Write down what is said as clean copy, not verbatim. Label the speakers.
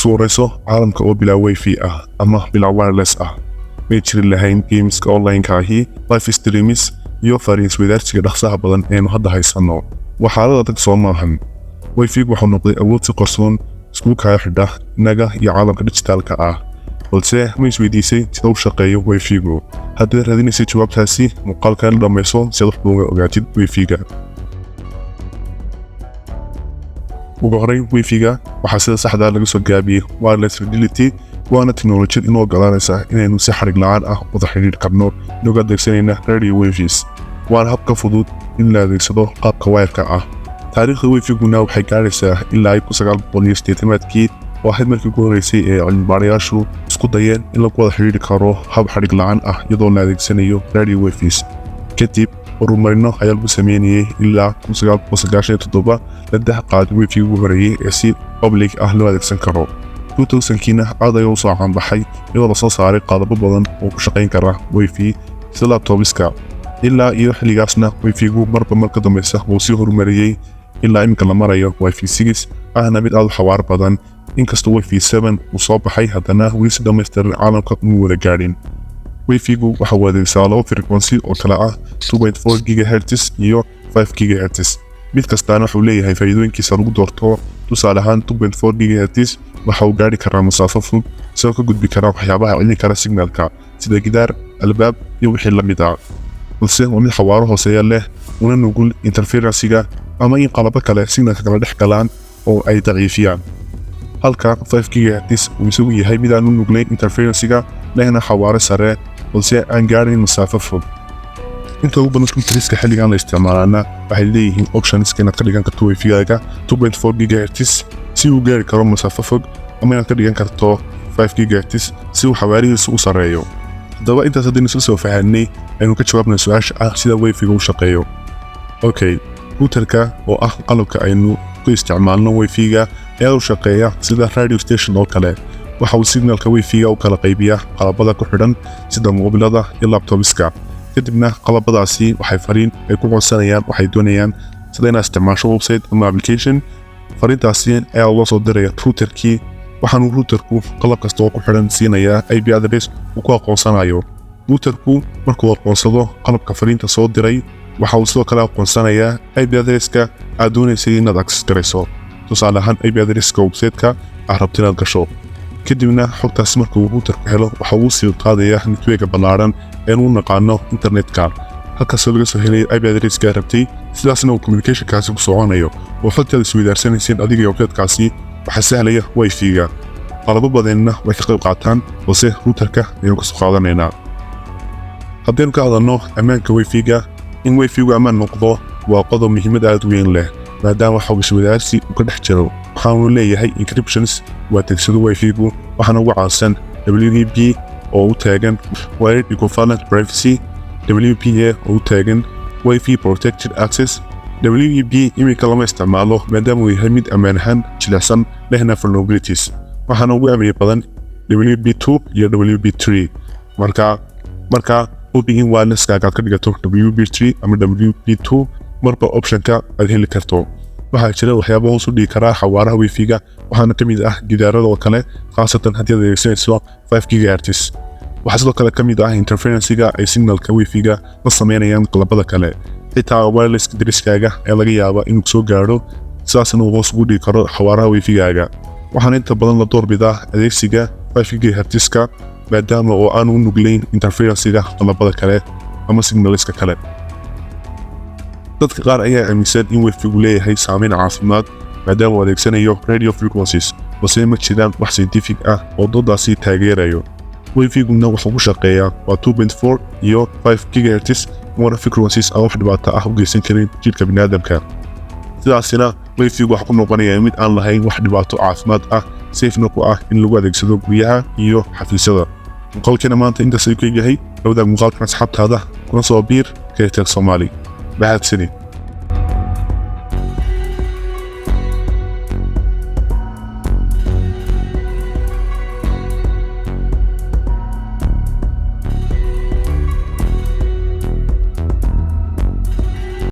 Speaker 1: suurayso caalamka oo bilaa wifi ah ama bilaa wireless ah may jirin lahayn gameska online-ka ahi live streams iyo fariin wadaarsiga dhaqsaha badan ee hadda haysano waxaa adag soo maahan wifi wuxuu noqday awood si qarsoon isku kala xidha inaga iyo caalamka digitalka ah balse ma isweydiisay sida uu shaqeeyo wifi-gu haddii raadinaysa jawaabtaasi muuqaalkan dhammayso si aad wax ogaatid wifi-ga ugu horreyn wifi-ga waxaa sida saxda laga soo gaabiyey wireless fidelity waana teknolojiyad inoo ogolaanaysa inaynu si xarig la'aan ah wada xiriir karno inagoo adeegsanayna radio waves waana habka fudud in la adeegsado qaabka wireka ah taariikhda wifi-guna waxay gaaraysaa ilaa 1980-maadkii oo ahayd markii ugu horreysay ee cilmi-baarayaashu isku dayeen in lagu wada xiriiri karo hab xarig la'aan ah iyadoo la adeegsanayo radio waves kadib horumarino ayaa lagu sameynayay ilaa 1997 la daahqaaday wifi-ga ugu horreeyay ee si public ah loo adeegsan karo 2000kiina aad ayuu soo caanbaxay iyadoo la soo saaray qalabo badan oo ku shaqayn kara wifi sida laptopska ilaa iyo xilligaasna wifi-gu marba marka dambaysa wuu sii horumariyey ilaa iminka la marayo wifi 6 ahna mid aad u xawaar badan inkastoo wifi 7 uu soo baxay haddana weli si dhammaystiran caalamka uma wada gaadhin wifi-gu waxa uu adeegsadaa laba frequency oo kala ah 2.4 GHz iyo 5 GHz mid kastaana wuxuu leeyahay faa'iidooyinkiisa lagu doorto tusaale ahaan 2.4 GHz waxa uu gaari karaa masaafo fog isagoo ka gudbi kara waxyaabaha celin kara signalka sida gidaar albaab iyo wixii la mid ah balse waa mid xawaaro hooseeya leh una nugul interference-ga ama in qalabo kale signalka kala dhex galaan oo ay daciifiyaan halka 5 GHz uu isagu yahay mid aan u nuglayn interference-ga lehna xawaaro sare balse aan gaarin masaafo fog inta ugu badan computerska xilligan la isticmaalaana waxay leeyihiin options inaad ka dhigan karto wifi-gaaga 2.4 GHz si uu gaari karo masaafo fog ama inaad ka dhigan karto 5 GHz si uu xawaarihiisu u sareeyo haddaba intaas haddaynu isla soo fahanay aynu ka jawaabnay su-aasha ah sida wifi-ga u shaqeeyo okay routerka oo ah qalabka aynu ku isticmaalno wifi-ga ayaa u shaqeeya sida radio station oo kale waxa uu signalka wifi-ga u kala qaybiyaa qalabada ku xidhan sida mobilada iyo laptopska kadibna qalabadaasi waxay fariin ay ku codsanayaan waxay doonayaan sida inaad isticmaasho website ama application fariintaasi ayaa loo soo diraya routerkii waxaanu routerku qalab kasta oo ku xidhan siinayaa IP address uu ku aqoonsanayo routerku markuu aqoonsado qalabka fariinta soo diray waxa uu sidoo kale aqoonsanayaa IP addresska aad doonaysay inaad access garayso tusaale ahaan IP addresska website-ka aad rabto inaad gasho kadibna xogtaas markuu routerku helo waxa uu sii qaadayaa network ballaaran ee uu naqaano internetka halkaasoo laga soo helay IP addresska rabtay sidaasna uu communication-kaasi ku soconayo oo xogtaada isweydaarsanaysiin adiga iyo website-kaasi waxaa sahlaya wifi-ga qalabo badanna way ka qayb qaataan balse routerka ayaynu ka soo qaadanaynaa haddaynu ka hadalno ammaanka wifi-ga in wifi-gu ammaan noqdo waa qodob muhiimad aad u weyn leh maadaama xog isweydaarsi uu ka dhex jiro waxaanu leeyahay encryptions waa adeegsado wifi-gu waxaana ugu caansan WEP oo u taagan Wired Equivalent Privacy WPA oo u taagan Wi-Fi Protected Access WEP iminka lama isticmaalo maadaama uu yahay mid ammaan ahaan jilicsan lehna vulnerabilities waxaana ugu amni badan WEP2 iyo WEP3 marka hubi in wireless-kaaga aad ka dhigato WEP3 ama WEP2 marba option-ka aad heli karto waxaa jira waxyaabo hoos u dhigi karaa xawaaraha wifi-ga waxaana ka mid ah gidaarada oo kale khaasatan haddii aad adeegsanayso 5 GHz waxaa sidoo kale ka mid ah interference-ga ay signalka wifi-ga la sameynayaan qalabada kale xitaa wireless address-kaaga ee laga yaaba inuu soo gaadho sidaasna uu hoos ugu dhigi karo xawaaraha wifi-gaaga waxaana inta badan la doorbidaa adeegsiga 5 GHz-ka maadaama oo aan u nuglayn interference-ga qalabada kale ama signalska kale dadka qaar ayaa aaminsan in wifi-gu leeyahay saameyn caafimaad maadaama uu adeegsanayo radio frequencies balse ma jiraan wax scientific ah oo doodaasi taageerayo wifi-guna wuxuu ku shaqeeyaa waa 2.4 iyo 5 GHz waana frequencies aan wax dhibaato ah u geysan karin jidhka bini'aadamka sidaasina wifi-gu waxa ku noqonayaa mid aan lahayn wax dhibaato caafimaad ah safena ku ah in lagu adeegsado guryaha iyo xafiisyada muuqaalkeena maanta intaas ayuu ka yahay la wadaag muuqaalkan asxaabtaada kuna soo biir KTN Somali mahadsanid